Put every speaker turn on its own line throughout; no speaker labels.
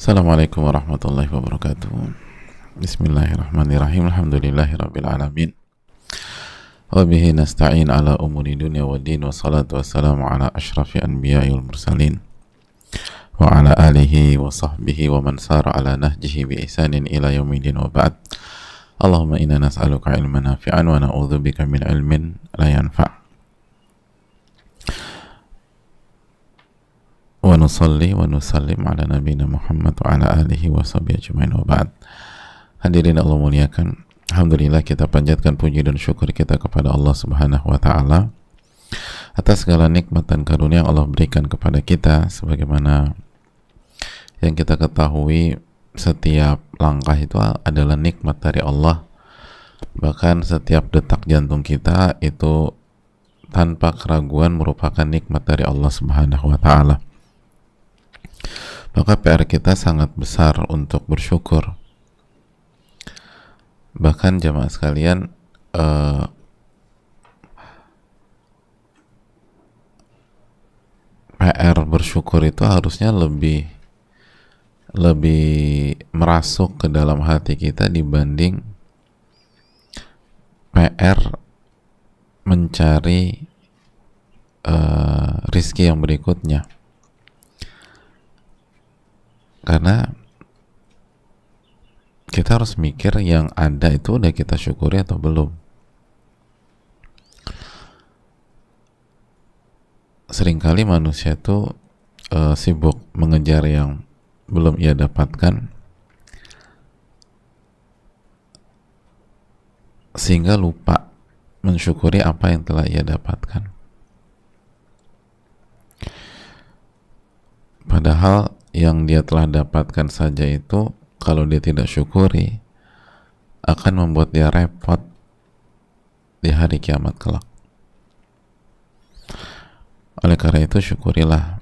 Assalamualaikum warahmatullahi wabarakatuh. Bismillahirrahmanirrahim. Alhamdulillahirabbil alamin. Wa bihi nasta'in ala umuri dunya waddin, wassalatu wassalamu ala asyrafil anbiya'i wal mursalin wa ala alihi wa sahbihi wa man sara ala nahjihi bi ihsanin ila yaumil wa ba'd. Allahumma inna nas'aluka ilman nafi'an wa na'udzubika min ilmin la yanfa'. Wa nusalli wa nusallim ala nabiyina Muhammad wa ala alihi wa sahbihi ajma'in wa ba'd. Hadirin Allah muliakan, alhamdulillah kita panjatkan puji dan syukur kita kepada Allah Subhanahu wa taala atas segala nikmat dan karunia yang Allah berikan kepada kita. Sebagaimana yang kita ketahui, setiap langkah itu adalah nikmat dari Allah. Bahkan setiap detak jantung kita itu tanpa keraguan merupakan nikmat dari Allah Subhanahu wa taala. Maka PR kita sangat besar untuk bersyukur. Bahkan jamaah sekalian, PR bersyukur itu harusnya lebih merasuk ke dalam hati kita dibanding PR mencari rizki yang berikutnya. Karena kita harus mikir yang ada itu udah kita syukuri atau belum. Seringkali manusia itu sibuk mengejar yang belum ia dapatkan, sehingga lupa mensyukuri apa yang telah ia dapatkan. Padahal yang dia telah dapatkan saja itu, kalau dia tidak syukuri, akan membuat dia repot di hari kiamat kelak. Oleh karena itu, syukurilah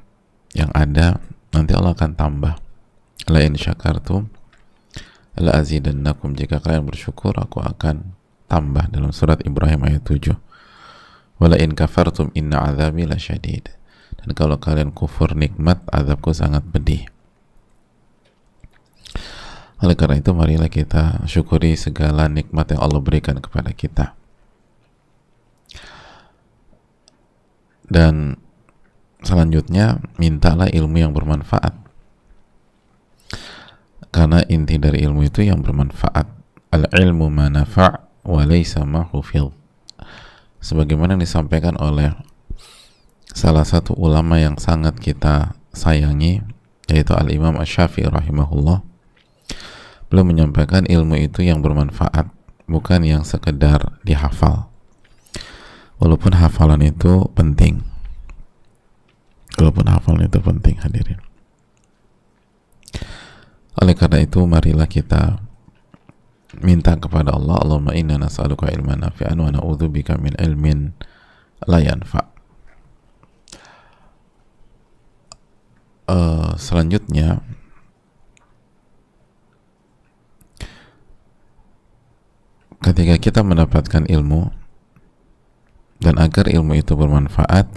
yang ada, nanti Allah akan tambah. La in syakartum la azidannakum, jika kalian bersyukur aku akan tambah, dalam surat Ibrahim ayat 7. Wala in kafartum inna azabi lasyadid, dan kalau kalian kufur nikmat, azabku sangat pedih. Oleh karena itu, marilah kita syukuri segala nikmat yang Allah berikan kepada kita. Dan selanjutnya, mintalah ilmu yang bermanfaat. Karena inti dari ilmu itu yang bermanfaat. Al-ilmu ma nafa' wa laysa ma hufidh. Sebagaimana disampaikan oleh salah satu ulama yang sangat kita sayangi, yaitu Al-Imam Asy-Syafi'i rahimahullah. Beliau menyampaikan ilmu itu yang bermanfaat, bukan yang sekedar dihafal. Walaupun hafalan itu penting. Hadirin. Oleh karena itu, marilah kita minta kepada Allah, Allahumma inna nas'aluka ilman nafi'an wa na'udzubika min ilmin la yanfa'. Selanjutnya, ketika kita mendapatkan ilmu, dan agar ilmu itu bermanfaat,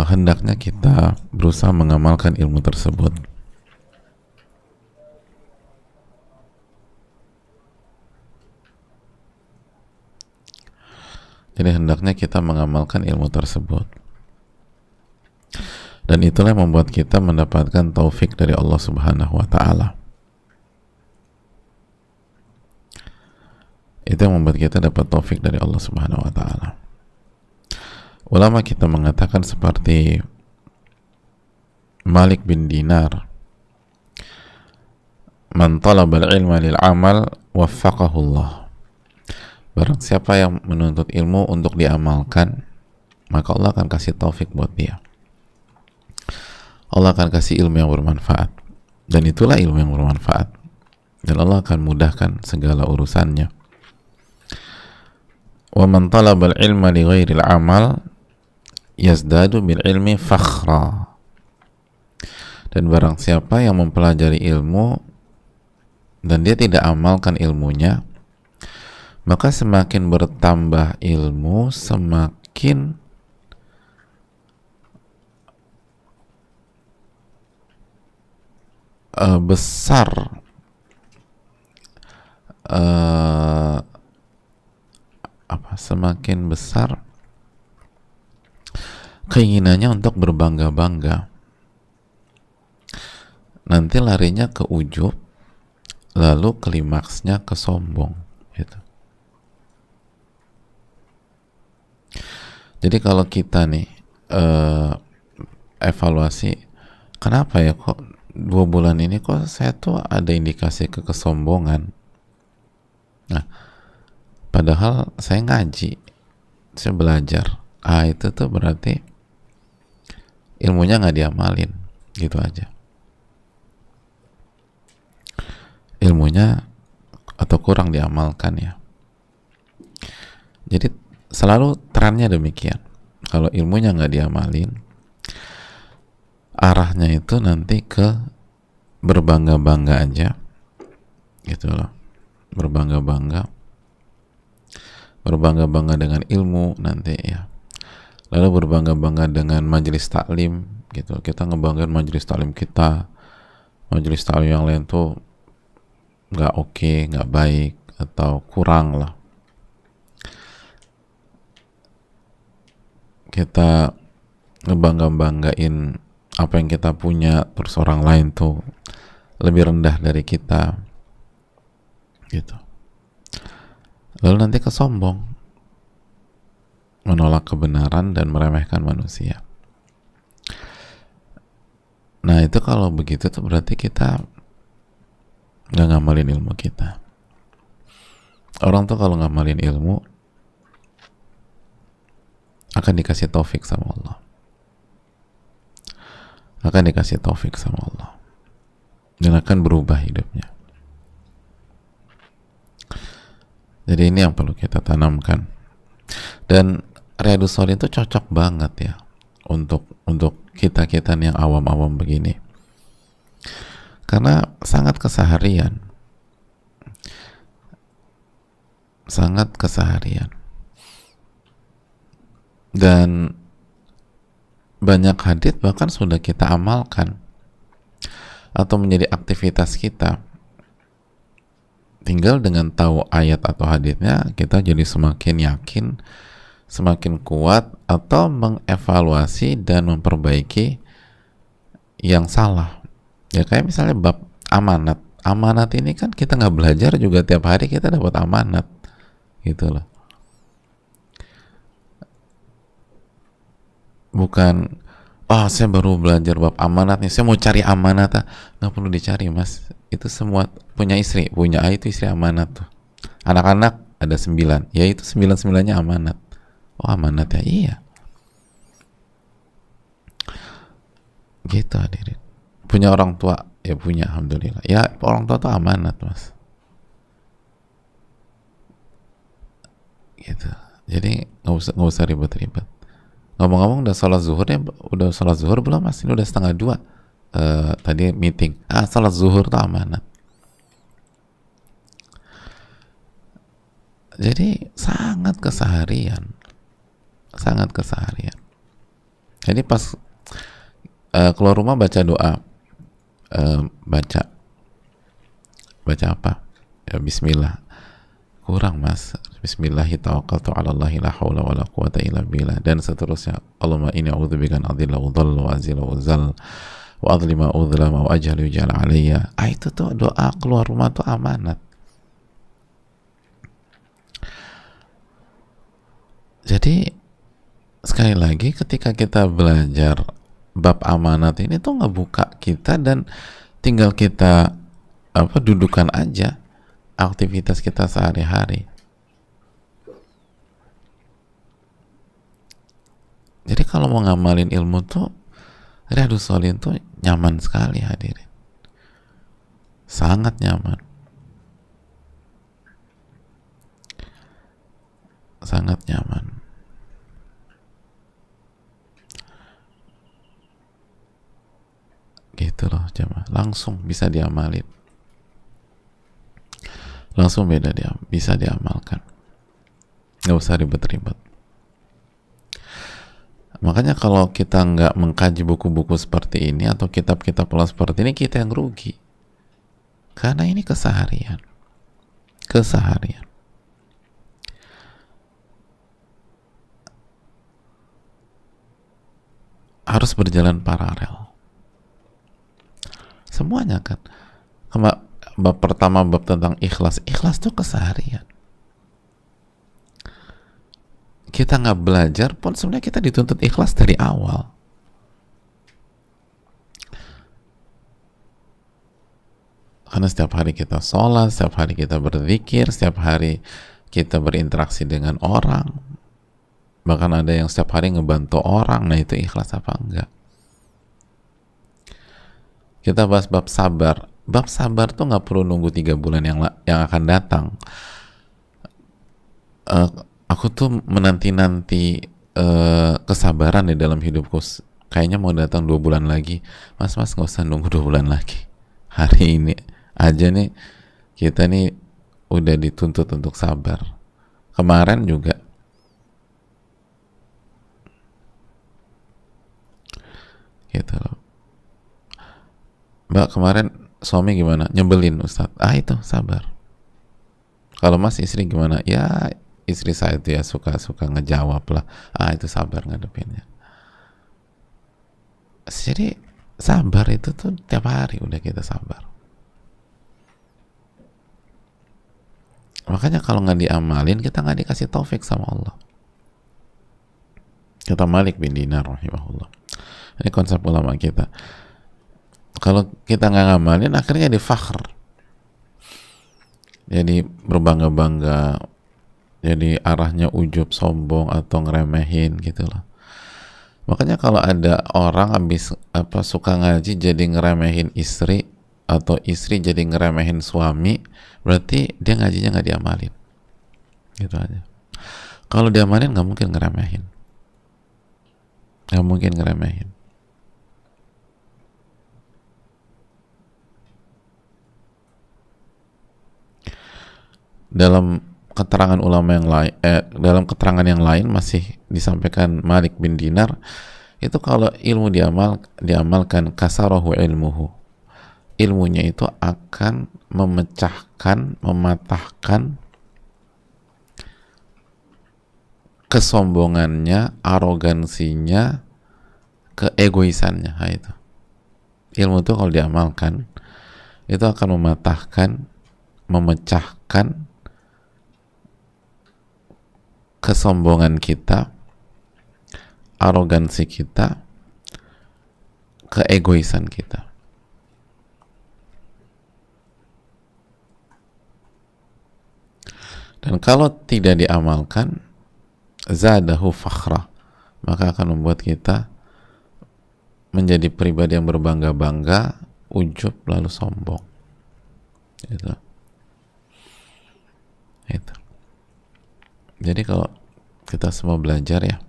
hendaknya kita berusaha mengamalkan ilmu tersebut. Jadi hendaknya kita mengamalkan ilmu tersebut. Dan itulah yang membuat kita mendapatkan taufik dari Allah Subhanahu wa taala. Itu yang membuat kita dapat taufik dari Allah Subhanahu wa taala. Ulama kita mengatakan seperti Malik bin Dinar, man talabal ilma lil amal waffaqahu Allah. Barang siapa yang menuntut ilmu untuk diamalkan, maka Allah akan kasih taufik buat dia. Allah akan kasih ilmu yang bermanfaat, dan itulah ilmu yang bermanfaat, dan Allah akan mudahkan segala urusannya. Wa man talabal ilma li ghairil amal yazdadu bil ilmi fakhra. Dan barang siapa yang mempelajari ilmu dan dia tidak amalkan ilmunya, maka semakin bertambah ilmu, semakin besar semakin besar keinginannya untuk berbangga-bangga, nanti larinya ke ujub, lalu klimaksnya ke sombong gitu. Jadi kalau kita nih evaluasi, kenapa ya kok 2 bulan ini kok saya tuh ada indikasi ke kesombongan. Nah, padahal saya ngaji, saya belajar. Itu tuh berarti ilmunya nggak diamalin, gitu aja. Ilmunya atau kurang diamalkan ya. Jadi selalu trennya demikian. Kalau ilmunya nggak diamalin, arahnya itu nanti ke berbangga-bangga aja, gitu loh. Berbangga-bangga dengan ilmu nanti ya. Lalu berbangga-bangga dengan majelis taklim, gitu. Kita ngebanggain majelis taklim kita, majelis taklim yang lain tuh nggak oke, nggak baik, atau kurang lah. Kita ngebangga-banggain apa yang kita punya, terus orang lain tuh lebih rendah dari kita, gitu. Lalu nanti kesombong, menolak kebenaran dan meremehkan manusia. Nah itu kalau begitu tuh berarti kita nggak ngamalin ilmu kita. Orang tuh kalau ngamalin ilmu akan dikasih taufik sama Allah, akan dikasih taufik sama Allah, dan akan berubah hidupnya. Jadi ini yang perlu kita tanamkan. Dan Riyadhus Shalihin itu cocok banget ya untuk kita yang awam-awam begini, karena sangat keseharian, dan banyak hadits bahkan sudah kita amalkan atau menjadi aktivitas kita. Tinggal dengan tahu ayat atau haditsnya, kita jadi semakin yakin, semakin kuat, atau mengevaluasi dan memperbaiki yang salah. Ya kayak misalnya bab amanat. Amanat ini kan kita nggak belajar juga tiap hari kita dapat amanat, gitu loh. Bukan, saya baru belajar bab amanat nih, saya mau cari amanat. Nggak perlu dicari, mas. Itu semua punya istri, punya itu istri amanat tuh. Anak-anak ada 9, ya itu 9-9-nya amanat. Amanat ya, iya. Gitu hadirin. Punya orang tua, ya punya, alhamdulillah. Ya orang tua tuh amanat, mas. Gitu. Jadi nggak usah ribet-ribet. Ngomong-ngomong udah sholat zuhur ya, udah sholat zuhur belum mas? Ini udah 1:30. Tadi meeting. Sholat zuhur itu amanat. Jadi sangat keseharian. Jadi pas keluar rumah baca doa, baca apa? Ya Bismillah. Kurang mas. Bismillahi tawakkaltu 'ala Allahi la haula wala quwata illa billah, dan seterusnya. Allahumma inni a'udzubika an adilla wa dhalla wa azila wa zal wa adlima udhlama wa ajhal yujal alayya. Itu tuh doa keluar rumah tuh amanat. Jadi sekali lagi ketika kita belajar bab amanat ini tuh ngebuka kita, dan tinggal kita dudukan aja aktivitas kita sehari-hari. Jadi kalau mau ngamalin ilmu tuh Riyadhus Shalihin tuh nyaman sekali hadirin, sangat nyaman, gitu loh jemaah. Langsung bisa diamalin, langsung bisa diamalkan, nggak usah ribet-ribet. Makanya kalau kita nggak mengkaji buku-buku seperti ini atau kitab-kitab seperti ini, kita yang rugi. Karena ini keseharian. Keseharian. Harus berjalan paralel. Semuanya kan. Bab pertama, bab tentang ikhlas. Ikhlas itu keseharian. Kita nggak belajar pun sebenarnya kita dituntut ikhlas dari awal. Karena setiap hari kita sholat, setiap hari kita berzikir, setiap hari kita berinteraksi dengan orang, bahkan ada yang setiap hari ngebantu orang. Nah, itu ikhlas apa enggak? Kita bahas bab sabar. Bab sabar tuh nggak perlu nunggu 3 bulan yang akan datang. Aku tuh menanti-nanti kesabaran di dalam hidupku. Kayaknya mau datang 2 bulan lagi. Mas nggak usah nunggu 2 bulan lagi. Hari ini aja nih kita nih udah dituntut untuk sabar. Kemarin juga gitu loh. Mbak, kemarin suami gimana? Nyebelin Ustadz. Itu sabar. Kalau Mas istri gimana? Ya istri saya itu ya suka ngejawab lah. Itu sabar ngadepinnya. Jadi sabar itu tuh tiap hari udah kita sabar. Makanya kalau nggak diamalin, kita nggak dikasih taufik sama Allah. Kata Malik bin Dinar rahimahullah. Ini konsep ulama kita. Kalau kita nggak ngamalin, akhirnya jadi fakhr. Jadi berbangga-bangga. Jadi arahnya ujub, sombong, atau ngeremehin gitu loh. Makanya kalau ada orang habis suka ngaji jadi ngeremehin istri, atau istri jadi ngeremehin suami, berarti dia ngajinya nggak diamalin. Gitu aja. Kalau diamalin nggak mungkin ngeremehin. Nggak mungkin ngeremehin. Dalam keterangan ulama yang lain, dalam keterangan yang lain masih disampaikan Malik bin Dinar, itu kalau ilmu diamalkan kasarahu ilmuhu, ilmunya itu akan memecahkan, mematahkan kesombongannya, arogansinya, keegoisannya. Itu ilmu itu kalau diamalkan itu akan mematahkan, memecahkan kesombongan kita, arogansi kita, keegoisan kita. Dan kalau tidak diamalkan, zadahu fakhra, maka akan membuat kita menjadi pribadi yang berbangga-bangga, ujub lalu sombong. Itu. Jadi kalau kita semua belajar ya,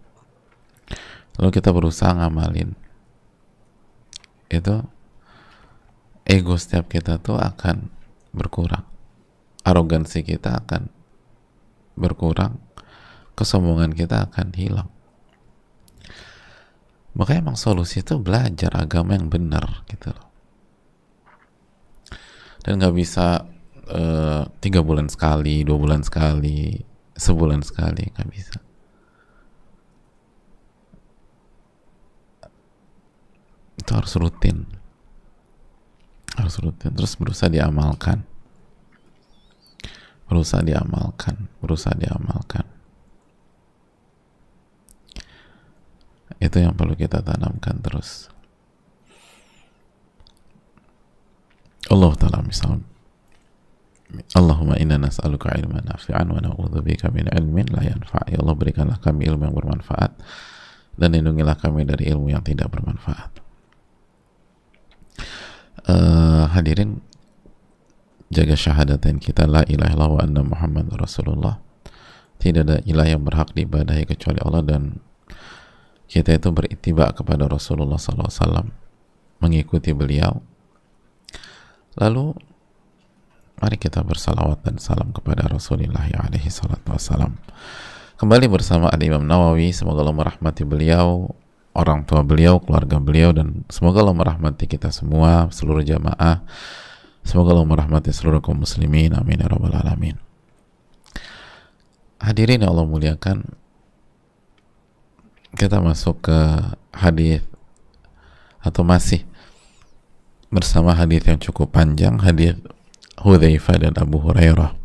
lalu kita berusaha ngamalin, itu ego setiap kita tuh akan berkurang, arogansi kita akan berkurang, kesombongan kita akan hilang. Makanya emang solusi itu belajar agama yang benar gitu loh. Dan nggak bisa 3 bulan sekali, 2 bulan sekali, sebulan sekali, nggak bisa. Itu harus rutin, terus berusaha diamalkan. Itu yang perlu kita tanamkan terus. Allah Ta'ala misal, Allahumma inna nas'aluka ilman nafi'an wa na'udzubika min ilmin la yanfa'. Ya Allah, berikanlah kami ilmu yang bermanfaat dan lindungilah kami dari ilmu yang tidak bermanfaat. Hadirin, jaga syahadatain kita, la ilaha illallah wa anna Muhammad Rasulullah. Tidak ada ilah yang berhak diibadahi kecuali Allah, dan kita itu berittiba kepada Rasulullah SAW, mengikuti beliau. Lalu mari kita bersalawat dan salam kepada Rasulullah alaihi salatu wassalam. Kembali bersama Al-Imam Nawawi, semoga Allah merahmati beliau, orang tua beliau, keluarga beliau, dan semoga Allah merahmati kita semua, seluruh jamaah, Semoga Allah merahmati seluruh kaum muslimin, amin ya rabbal alamin. Hadirin yang Allah muliakan, kita masuk ke hadis atau masih bersama hadis yang cukup panjang, hadis Hudzaifah dan Abu Hurairah.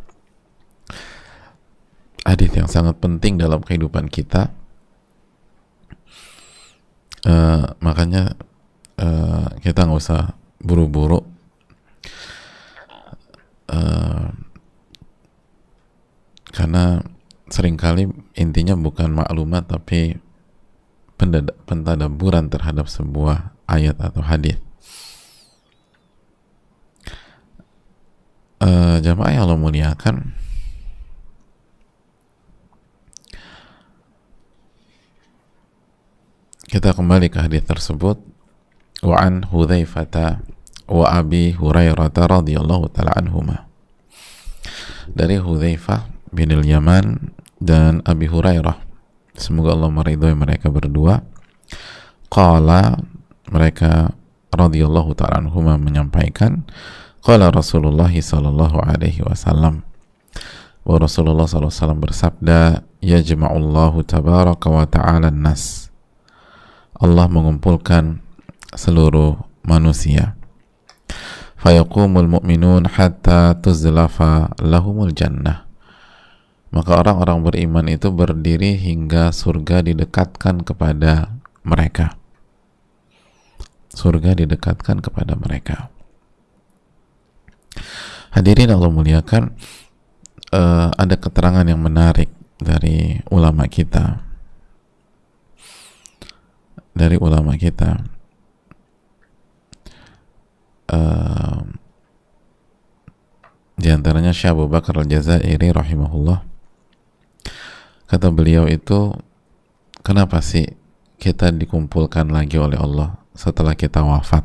Hadis yang sangat penting dalam kehidupan kita. Makanya kita nggak usah buru-buru, karena seringkali intinya bukan maklumat tapi pentadaburan terhadap sebuah ayat atau hadis. Jamaah yang Allah muliakan, kita kembali ke hadis tersebut. Wa an Hudzaifah wa Abi Hurairah radhiyallahu taala anhuma. Dari Hudzaifah bin al-Yaman dan Abi Hurairah, semoga Allah meridhai mereka berdua. Qala, mereka radhiyallahu taala anhuma menyampaikan, qala Rasulullah sallallahu alaihi wasallam, wa Rasulullah sallallahu alaihi wasallam bersabda, yajma'ullahu tabaraka wa ta'ala an-nas, Allah mengumpulkan seluruh manusia, fayaqumul mu'minun hatta tuzlafa lahumul jannah, maka orang-orang beriman itu berdiri hingga surga didekatkan kepada mereka. Surga didekatkan kepada mereka. Hadirin Allah muliakan, ada keterangan yang menarik dari ulama kita. Di antaranya Syekh Abu Bakar Al-Jazairi rahimahullah. Kata beliau itu, kenapa sih kita dikumpulkan lagi oleh Allah setelah kita wafat?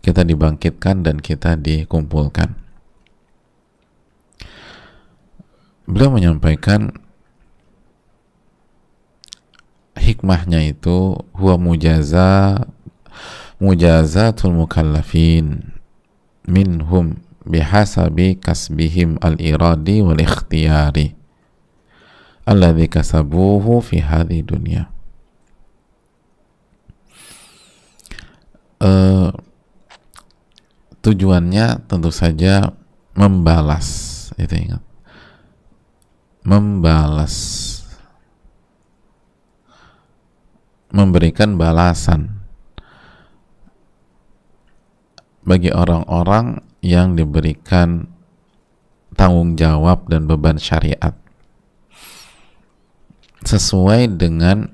Kita dibangkitkan dan kita dikumpulkan. Beliau menyampaikan hikmahnya itu huwa mujazatul mukallafin minhum bihasabi kasbihim al-iradi wal ikhtiyari alladhi kasabuhu fi hadhi dunya. Tujuannya tentu saja membalas, itu ingat, membalas, memberikan balasan bagi orang-orang yang diberikan tanggung jawab dan beban syariat sesuai dengan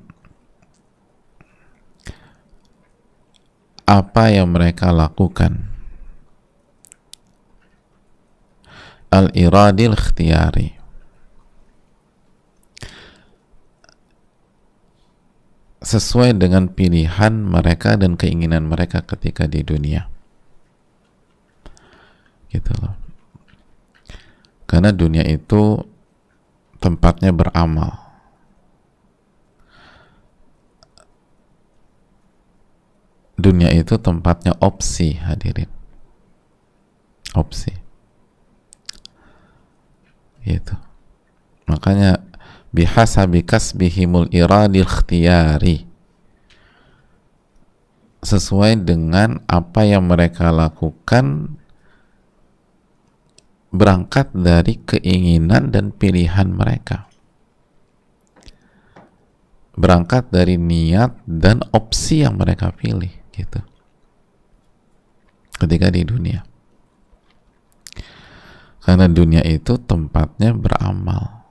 apa yang mereka lakukan, al-iradil ikhtiyari, sesuai dengan pilihan mereka dan keinginan mereka ketika di dunia, gitu loh. Karena dunia itu tempatnya beramal, dunia itu tempatnya opsi, hadirin, opsi, gitu. Makanya bihasabi kasbihimul iradil ikhtiyari, sesuai dengan apa yang mereka lakukan berangkat dari keinginan dan pilihan mereka, berangkat dari niat dan opsi yang mereka pilih, gitu, ketika di dunia. Karena dunia itu tempatnya beramal,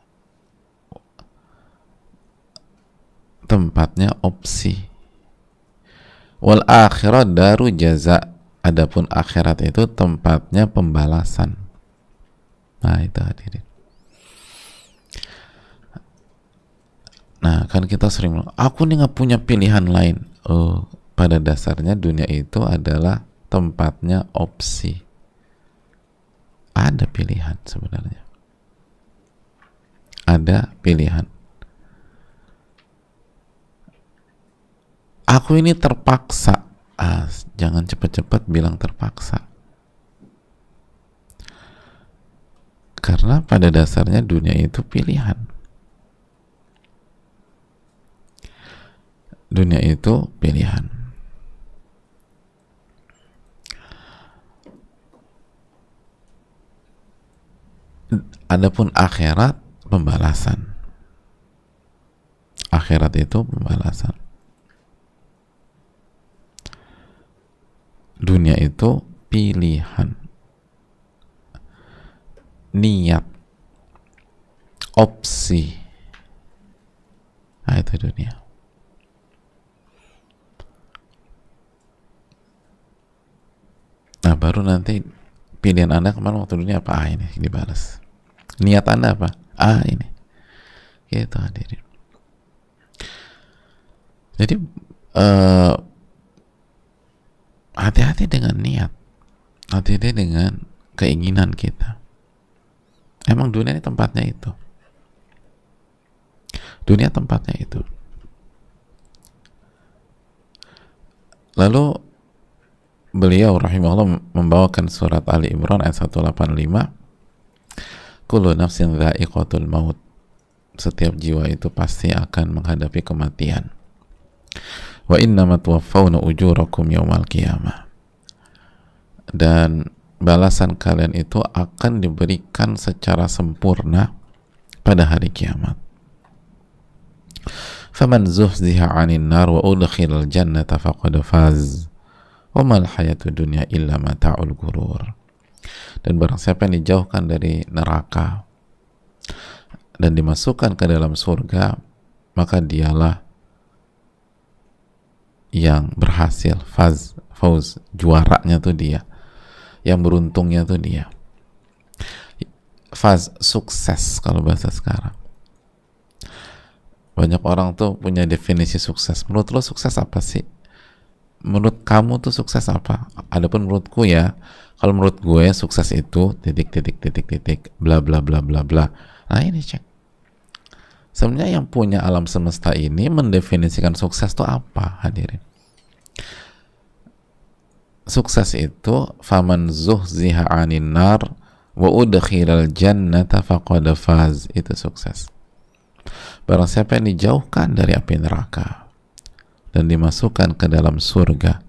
tempatnya opsi. Wal akhirat daru jaza, adapun akhirat itu tempatnya pembalasan. Nah, itu hadirin. Nah, kan kita sering bilang, aku nih nggak punya pilihan lain. Oh, pada dasarnya dunia itu adalah tempatnya opsi. Ada pilihan sebenarnya. Ada pilihan. Aku ini terpaksa. Jangan cepat-cepat bilang terpaksa. Karena pada dasarnya dunia itu pilihan. Dunia itu pilihan. Adapun akhirat pembalasan. Akhirat itu pembalasan. Dunia itu pilihan, niat, opsi. Nah, itu dunia. Nah, baru nanti pilihan Anda kemarin waktu dunia apa? Ini dibalas. Niat Anda apa? Ini. Gitu hadirin. Jadi hati-hati dengan niat, hati-hati dengan keinginan kita. Emang dunia ini tempatnya itu. Dunia tempatnya itu. Lalu beliau rahimahullah membawakan surat Ali Imran ayat 185, kullu nafsin dha'iqatul maut, setiap jiwa itu pasti akan menghadapi kematian. Wa innama tuwaffawna ujurakum yaumal qiyamah, dan balasan kalian itu akan diberikan secara sempurna pada hari kiamat. Faman zuhziha 'anil nar wa udkhilal jannata faqad faz wa mal hayatud dunya illa mata'ul ghurur. Dan barang siapa yang dijauhkan dari neraka dan dimasukkan ke dalam surga, maka dialah yang berhasil. Fauz, juaranya tuh dia, yang beruntungnya tuh dia. Faz, sukses kalau bahasa sekarang. Banyak orang tuh punya definisi sukses. Menurut lo sukses apa sih? Menurut kamu tuh sukses apa? Adapun menurutku ya, kalau menurut gue sukses itu titik bla bla bla bla bla. Nah ini cek. Sebenarnya yang punya alam semesta ini mendefinisikan sukses itu apa, hadirin? Sukses itu faman zuhziha 'anin nar wa udkhilal jannata faqad faz. Itu sukses. Barang siapa yang dijauhkan dari api neraka dan dimasukkan ke dalam surga,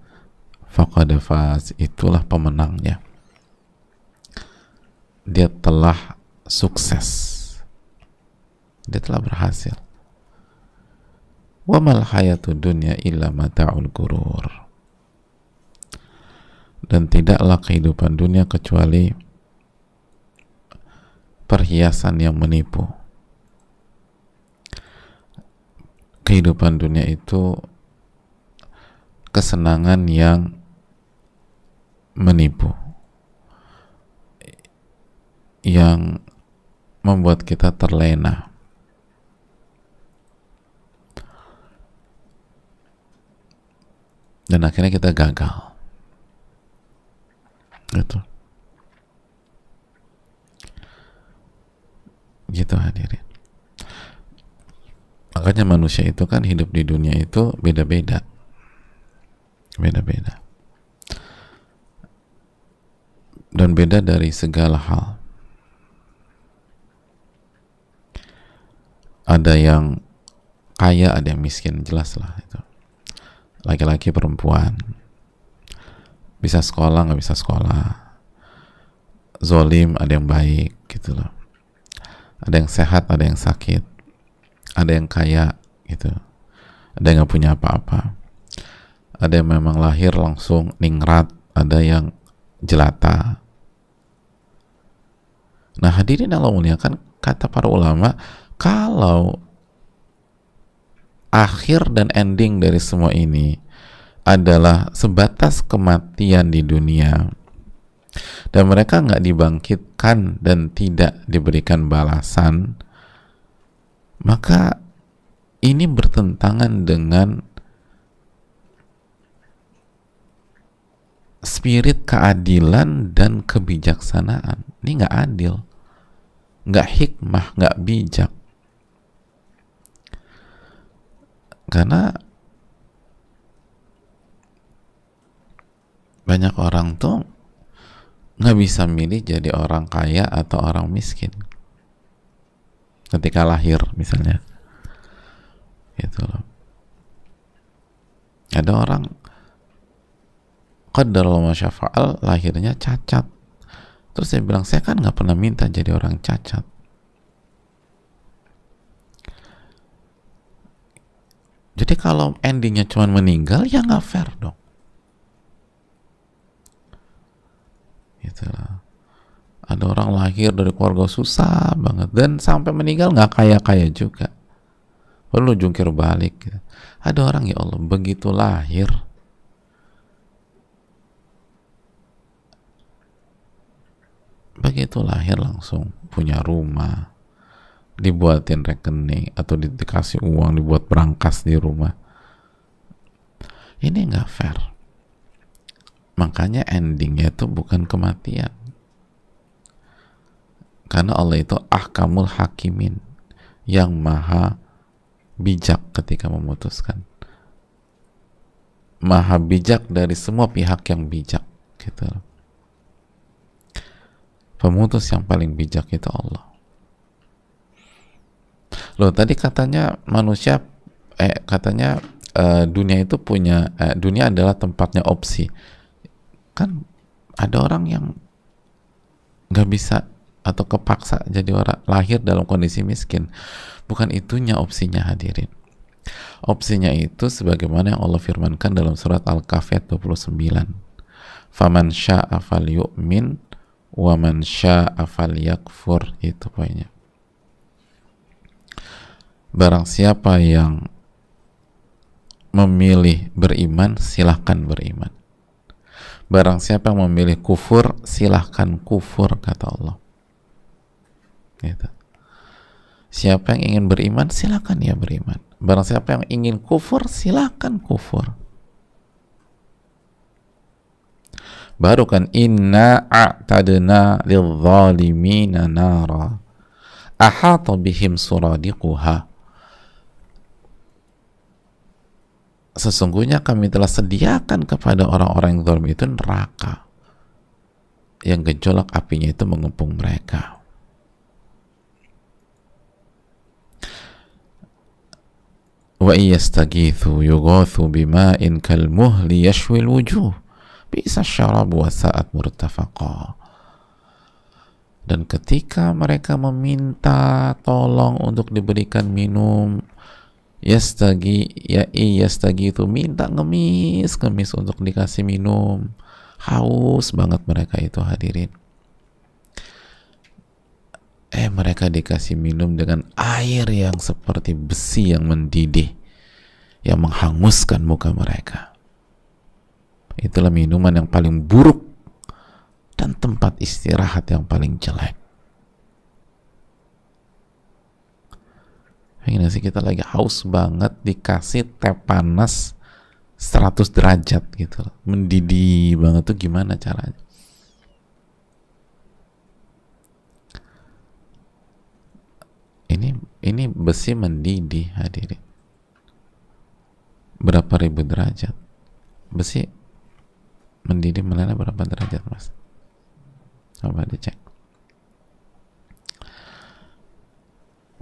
faqad faz, itulah pemenangnya. Dia telah sukses. Dia telah berhasil. Wa mal hayatud dunya illa mata'ul ghurur. Dan tidaklah kehidupan dunia kecuali perhiasan yang menipu. Kehidupan dunia itu kesenangan yang menipu, yang membuat kita terlena. Dan akhirnya kita gagal. Gitu hadirin. Makanya manusia itu kan hidup di dunia itu beda-beda. Dan beda dari segala hal. Ada yang kaya, ada yang miskin, jelas lah itu. Laki-laki, perempuan, bisa sekolah, nggak bisa sekolah, zolim, ada yang baik, gitu loh. Ada yang sehat, ada yang sakit, ada yang kaya, gitu. Ada yang nggak punya apa-apa, ada yang memang lahir langsung ningrat, ada yang jelata. Nah hadirin Allah muliakan, kata para ulama, kalau akhir dan ending dari semua ini adalah sebatas kematian di dunia dan mereka nggak dibangkitkan dan tidak diberikan balasan, maka ini bertentangan dengan spirit keadilan dan kebijaksanaan. Ini nggak adil, nggak hikmah, nggak bijak. Karena banyak orang tuh nggak bisa milih jadi orang kaya atau orang miskin ketika lahir misalnya, gitu loh. Ada orang qadarullah ma syafa'al lahirnya cacat, terus saya bilang saya kan nggak pernah minta jadi orang cacat. Jadi kalau endingnya cuma meninggal ya nggak fair dong, gitu loh. Ada orang lahir dari keluarga susah banget dan sampai meninggal nggak kaya-kaya juga, perlu jungkir balik gitu. Ada orang, ya Allah, begitu lahir langsung punya rumah, dibuatin rekening atau dikasih uang, dibuat berangkas di rumah. Ini nggak fair. Makanya endingnya itu bukan kematian, karena Allah itu ahkamul hakimin, yang maha bijak ketika memutuskan, maha bijak dari semua pihak yang bijak, gitu. Pemutus yang paling bijak itu Allah. Loh, tadi katanya manusia katanya dunia itu punya dunia adalah tempatnya opsi. Kan ada orang yang nggak bisa atau kepaksa jadi orang lahir dalam kondisi miskin. Bukan itunya opsinya, hadirin. Opsinya itu sebagaimana yang Allah firmankan dalam surat Al-Kahf ayat 29. Faman syaa falyu'min wa man syaa falyakfur, itu poinnya. Barang siapa yang memilih beriman, silahkan beriman. Barang siapa yang memilih kufur, silahkan kufur, kata Allah. Gitu. Siapa yang ingin beriman, silahkan ya beriman. Barang siapa yang ingin kufur, silahkan kufur. Baru kan, inna a'tadna lidh-dhalimina nara ahata bihim suradiquha. Sesungguhnya kami telah sediakan kepada orang-orang yang zalim itu neraka yang gejolak apinya itu mengepung mereka. Wa iyastagithu yughathu bima'in kalmuhli yashwil wujuh bisa syarab wa sa'at murtafaqa. Dan ketika mereka meminta tolong untuk diberikan minum, yastagi itu minta ngemis untuk dikasih minum, haus banget mereka itu, hadirin. Mereka dikasih minum dengan air yang seperti besi yang mendidih, yang menghanguskan muka mereka. Itulah minuman yang paling buruk dan tempat istirahat yang paling jelek. Pengen sih kita lagi haus banget dikasih teh panas 100 derajat gitu, mendidih banget, tuh gimana caranya? Ini besi mendidih, hadirin. Berapa ribu derajat? Besi mendidih meleleh berapa derajat, mas? Coba dicek.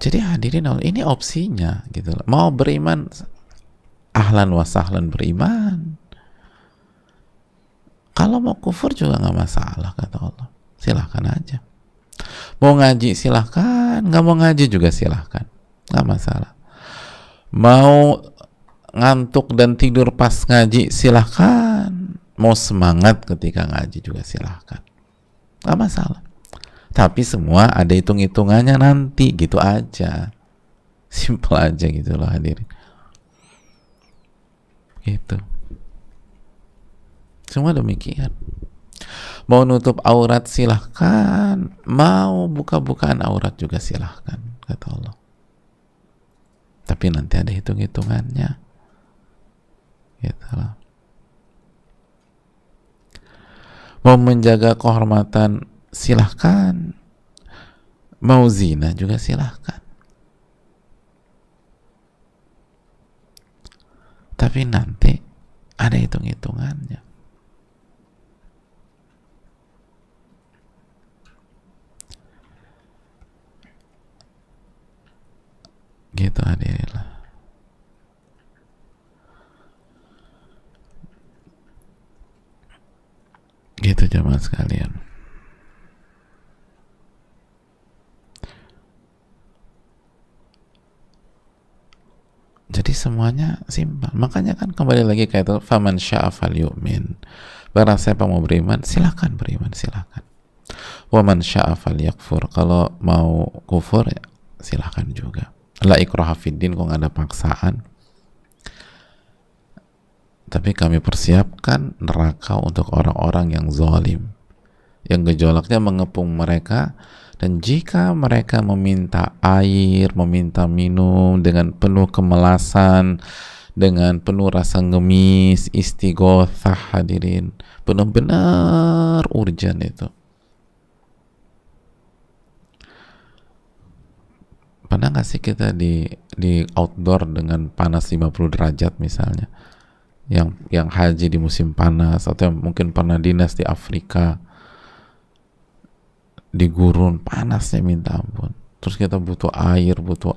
Jadi hadirin, ini opsinya gitu. Mau beriman, ahlan wa sahlan beriman. Kalau mau kufur juga nggak masalah, kata Allah. Silahkan aja. Mau ngaji silahkan, nggak mau ngaji juga silahkan, nggak masalah. Mau ngantuk dan tidur pas ngaji silahkan, mau semangat ketika ngaji juga silahkan, nggak masalah. Tapi semua ada hitung-hitungannya nanti, gitu aja, simple aja gitu loh, hadirin. Gitu, semua demikian. Mau nutup aurat silahkan, mau buka-bukaan aurat juga silahkan, kata Allah. Tapi nanti ada hitung-hitungannya, gitu loh. Mau menjaga kehormatan silahkan, mau zina juga silahkan. Tapi nanti ada hitung-hitungannya. Gitu hadirin. Gitu jemaah sekalian. Jadi semuanya simpel. Makanya kan kembali lagi kayak itu, faman syaa falyu'min. Barang siapa mau beriman, silakan beriman, silakan. Wa man syaa falyakfur. Kalau mau kufur, ya silakan juga. La ikraha fiddin, kok nggak ada paksaan. Tapi kami persiapkan neraka untuk orang-orang yang zalim, yang gejolaknya mengepung mereka. Dan jika mereka meminta air, meminta minum dengan penuh kemalasan, dengan penuh rasa ngemis, istighotsah hadirin, benar-benar urgent itu. Pernah nggak sih kita di outdoor dengan panas 50 derajat misalnya, yang haji di musim panas, atau yang mungkin pernah dinas di Afrika, di gurun panasnya minta ampun, terus kita butuh air gitu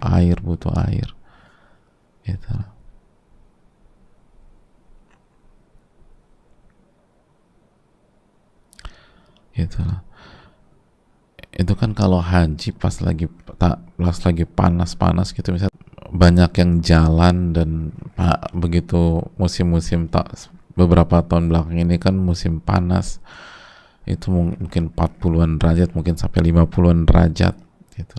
lah. Itu kan kalau haji pas lagi panas gitu, misalnya banyak yang jalan, dan begitu musim-musim beberapa tahun belakang ini kan musim panas, itu mungkin 40-an derajat, mungkin sampai 50-an derajat gitu.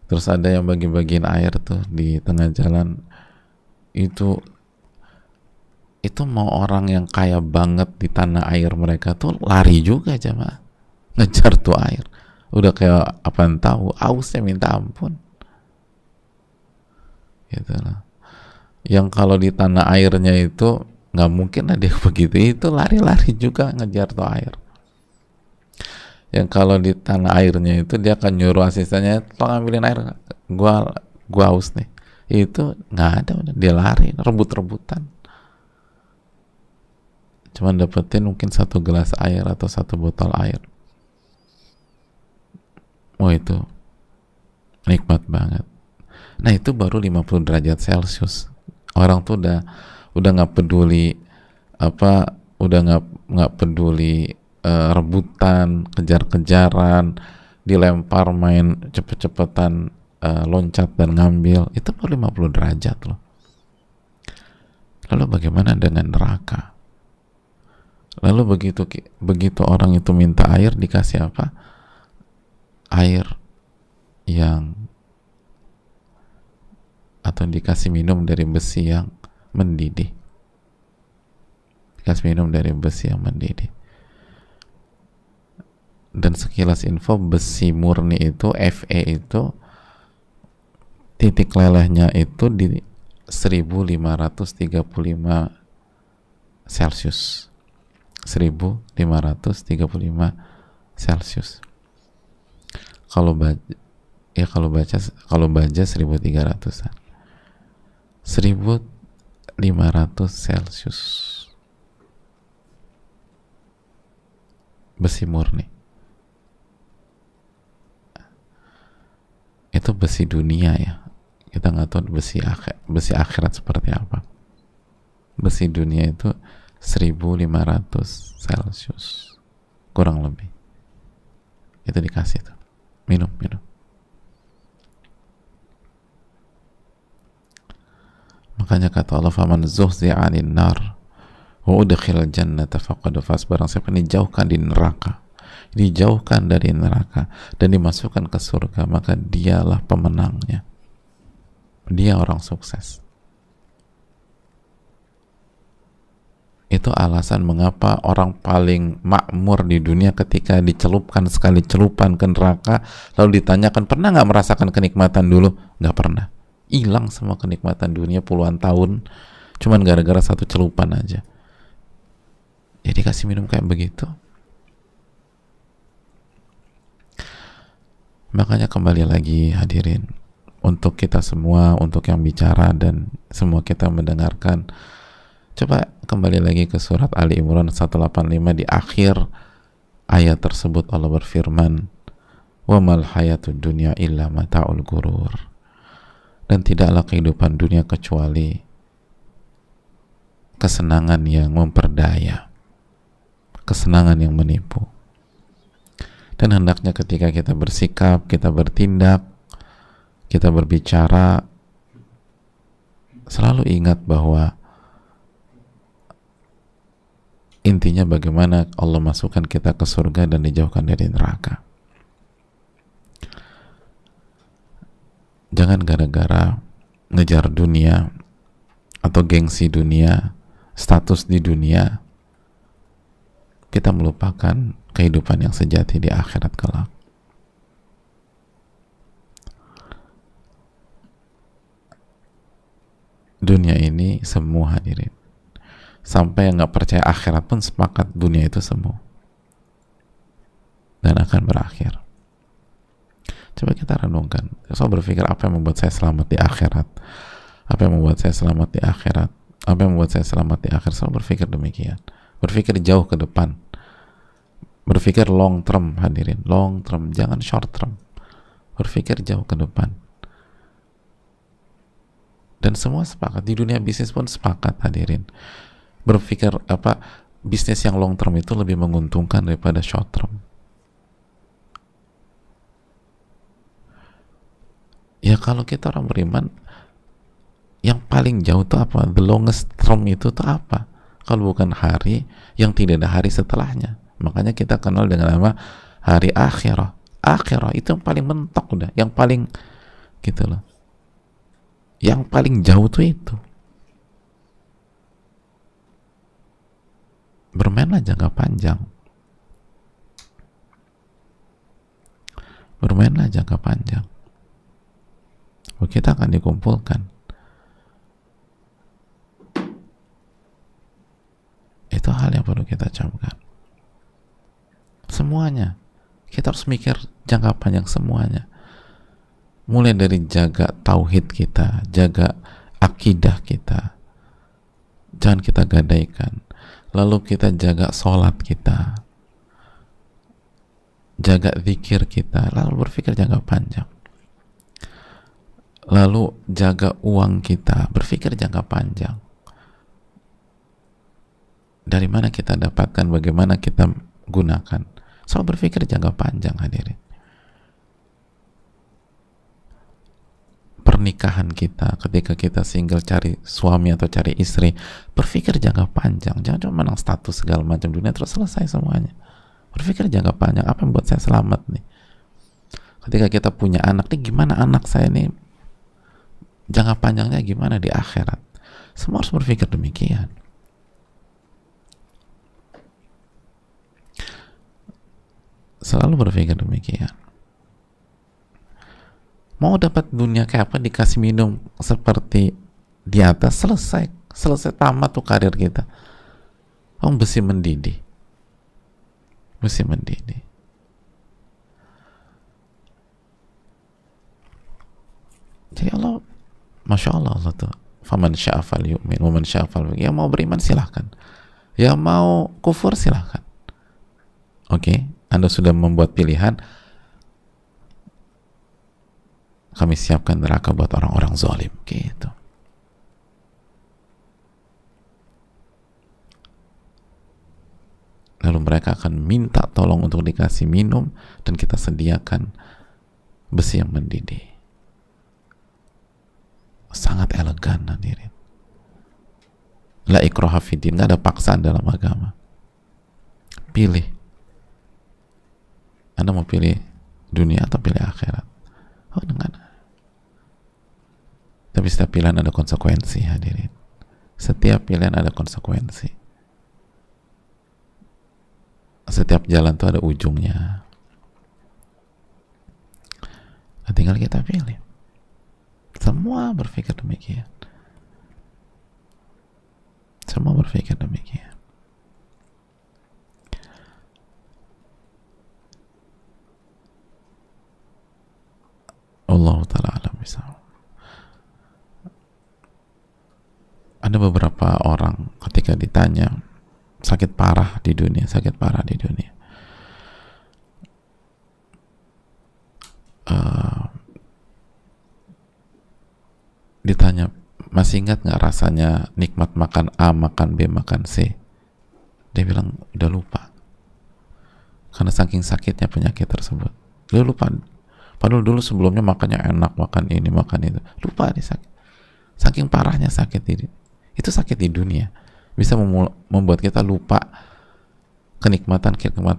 Terus ada yang bagi-bagiin air tuh di tengah jalan. Itu mau orang yang kaya banget di tanah air mereka tuh lari juga jamaah, ngejar tuh air. Udah kayak apaan tahu, ausnya minta ampun gitu lah. Yang kalau di tanah airnya itu nggak mungkin lah dia begitu, itu lari-lari juga ngejar tuh air. Yang kalau di tanah airnya itu dia akan nyuruh asistennya, tolong ambilin air, gua haus nih. Itu nggak ada, dia lari rebut-rebutan, cuman dapetin mungkin 1 gelas air atau 1 botol air. Oh, itu nikmat banget. Nah, itu baru 50 derajat Celcius. Orang tuh udah nggak peduli udah nggak peduli rebutan, kejar-kejaran, dilempar, main cepet-cepetan, loncat dan ngambil. Itu baru 50 derajat loh. Lalu bagaimana dengan neraka? Lalu begitu orang itu minta air, dikasih apa? Air atau dikasih minum dari besi yang mendidih. Dan sekilas info, besi murni itu, Fe itu, titik lelehnya itu di 1535 Celcius. 1535 Celcius. Kalau baja 1300-an. 1500 Celcius. Besi murni. Itu besi dunia ya. Kita nggak tahu besi akhirat seperti apa. Besi dunia itu 1500 Celcius kurang lebih. Itu dikasih tuh. Minum. Makanya kata Allah, faman zuhzi'a 'anil nar wa udkhilal jannata faqad faz. Barang siapa dijauhkan dari neraka dan dimasukkan ke surga, maka dialah pemenangnya. Dia orang sukses. Itu alasan mengapa orang paling makmur di dunia ketika dicelupkan sekali celupan ke neraka, lalu ditanyakan, pernah nggak merasakan kenikmatan dulu? Nggak pernah. Hilang semua kenikmatan dunia puluhan tahun, cuman gara-gara 1 celupan aja. Jadi kasih minum kayak begitu. Makanya kembali lagi hadirin, untuk kita semua, untuk yang bicara dan semua kita mendengarkan, coba kembali lagi ke surat Ali Imran 185. Di akhir ayat tersebut Allah berfirman, wa mal hayatud dunya illa mata'ul gurur. dan tidaklah kehidupan dunia kecuali kesenangan yang memperdaya, kesenangan yang menipu. Dan hendaknya ketika kita bersikap, kita bertindak, kita berbicara, selalu ingat bahwa intinya bagaimana Allah masukkan kita ke surga dan dijauhkan dari neraka. Jangan gara-gara ngejar dunia atau gengsi dunia, status di dunia, kita melupakan kehidupan yang sejati di akhirat kelak. Dunia ini semu, hadirin. Sampai yang nggak percaya akhirat pun sepakat dunia itu semu dan akan berakhir. Coba kita renungkan. Saya berpikir, apa yang membuat saya selamat di akhirat? Apa yang membuat saya selamat di akhirat? Apa yang membuat saya selamat di akhirat? Saya berpikir demikian. Berpikir jauh ke depan. Berpikir long term, hadirin. Long term, jangan short term. Berpikir jauh ke depan. Dan semua sepakat. Di dunia bisnis pun sepakat, hadirin. Berpikir bisnis yang long term itu lebih menguntungkan daripada short term. Ya kalau kita orang beriman, yang paling jauh itu apa? The longest term itu tuh apa? Kalau bukan hari yang tidak ada hari setelahnya. Makanya kita kenal dengan nama hari akhirah. Akhirah itu yang paling mentok udah, yang paling gitu loh. Yang paling jauh tuh itu. Bermainlah jangka panjang. Bermainlah jangka panjang. Kita akan dikumpulkan. Itu hal yang perlu kita camkan. Semuanya. Kita harus mikir jangka panjang semuanya. Mulai dari jaga tauhid kita, jaga akidah kita. Jangan kita gadaikan. Lalu kita jaga sholat kita. Jaga zikir kita. Lalu berpikir jangka panjang. Lalu jaga uang kita, berpikir jangka panjang. Dari mana kita dapatkan, bagaimana kita gunakan. Selalu berpikir jangka panjang, hadirin. Pernikahan kita, ketika kita single cari suami atau cari istri, berpikir jangka panjang. Jangan cuma menang status segala macam dunia terus selesai semuanya. Berpikir jangka panjang, apa yang buat saya selamat nih? Ketika kita punya anak nih, gimana anak saya nih? Jangka panjangnya gimana di akhirat? Semua harus berpikir demikian. Selalu berpikir demikian. Mau dapat dunia kayak apa, dikasih minum seperti di atas, selesai tamat tuh karir kita. Besi mendidih. Besi mendidih. Jadi Allah, Masya Allah, Allah tuh faman sya'afal yu'min wa man sya'afal, yang mau beriman silahkan, yang mau kufur silahkan. Oke, Anda sudah membuat pilihan, kami siapkan neraka buat orang-orang zalim gitu. Lalu mereka akan minta tolong untuk dikasih minum dan kita sediakan besi yang mendidih. Sangat elegan, hadirin. La ikraha fiddin, nggak ada paksaan dalam agama. Pilih. Anda mau pilih dunia atau pilih akhirat? Oh, enggak. Tapi setiap pilihan ada konsekuensi, hadirin. Setiap pilihan ada konsekuensi. Setiap jalan itu ada ujungnya. Nah, tinggal kita pilih. Semua berpikir demikian. Semua berpikir demikian. Allah Ta'ala alam bisawab. Ada beberapa orang ketika ditanya sakit parah di dunia, Ditanya, masih ingat nggak rasanya nikmat makan A, makan B, makan C? Dia bilang udah lupa, karena saking sakitnya penyakit tersebut. Dia lupa, padahal dulu sebelumnya makannya enak, makan ini, makan itu. Lupa nih, sakit, saking parahnya sakit ini. Itu sakit di dunia bisa membuat kita lupa kenikmatan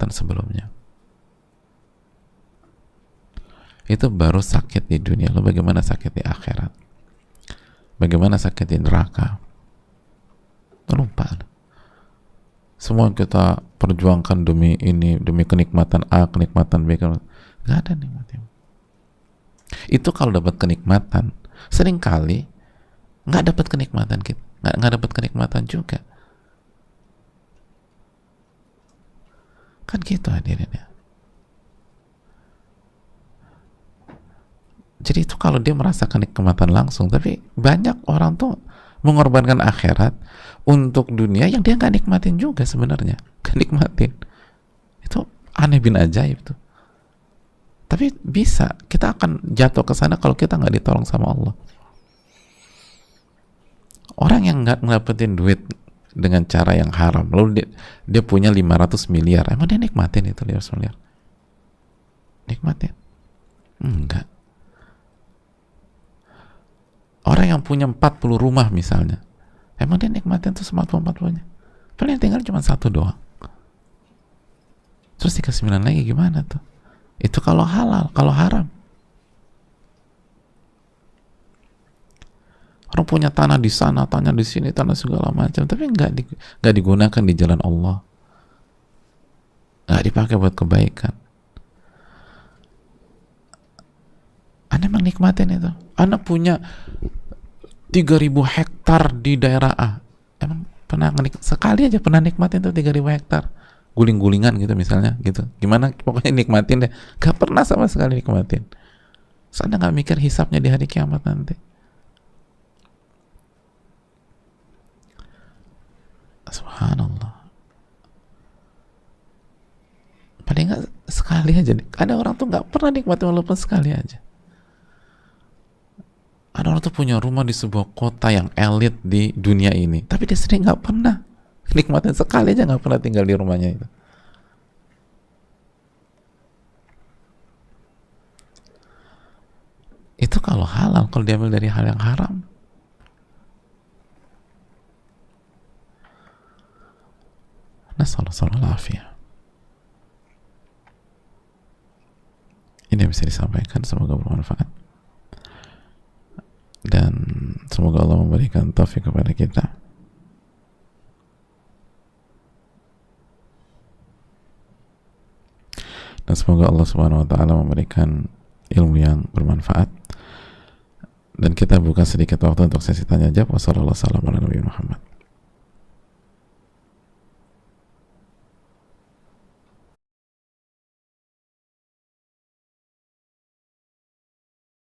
sebelumnya. Itu baru sakit di dunia. Lalu bagaimana sakit di akhirat? Bagaimana sakit di neraka? Lupa. Semua yang kita perjuangkan demi ini, demi kenikmatan A, kenikmatan B, gak ada nikmatnya. Itu kalau dapat kenikmatan, seringkali nggak dapat kenikmatan kita, nggak dapat kenikmatan juga. Kan gitu hadirin ya. Jadi itu kalau dia merasakan kenikmatan langsung, tapi banyak orang tuh mengorbankan akhirat untuk dunia yang dia nggak nikmatin juga sebenarnya. Gak nikmatin. Itu aneh bin ajaib tuh. Tapi bisa, kita akan jatuh ke sana kalau kita nggak ditolong sama Allah. Orang yang nggak ngedapetin duit dengan cara yang haram, lalu dia punya 500 miliar, emang dia nikmatin itu 500 miliar? Nikmatin? Enggak. Orang yang punya 40 rumah misalnya, emang dia nikmatin tuh 40-40-nya? Paling tinggal cuma satu doang. Terus dikasih 9 lagi gimana tuh? Itu kalau halal, kalau haram. Orang punya tanah di sana, tanah di sini, tanah segala macam, tapi nggak digunakan di jalan Allah, nggak dipakai buat kebaikan. Anda emang nikmatin itu? Anda punya 3.000 hektar di daerah A, emang pernah sekali aja pernah nikmatin tuh 3.000 hektar? Guling-gulingan gitu misalnya, gitu. Gimana? Pokoknya nikmatin deh. Gak pernah sama sekali nikmatin. So, Anda gak mikir hisapnya di hari kiamat nanti. Subhanallah. Paling gak sekali aja. Ada orang tuh gak pernah nikmatin walaupun sekali aja. Ada orang tuh punya rumah di sebuah kota yang elit di dunia ini, tapi dia sendiri gak pernah nikmatin sekali aja, gak pernah tinggal di rumahnya itu. Itu kalau halal. Kalau diambil dari hal yang haram, nasallallahu alaihi. Ini yang bisa disampaikan, semoga bermanfaat dan semoga Allah memberikan taufik kepada kita. Dan semoga Allah Subhanahu wa taala memberikan ilmu yang bermanfaat. Dan kita buka sedikit waktu untuk sesi tanya jawab. Wassalamualaikum warahmatullahi wabarakatuh.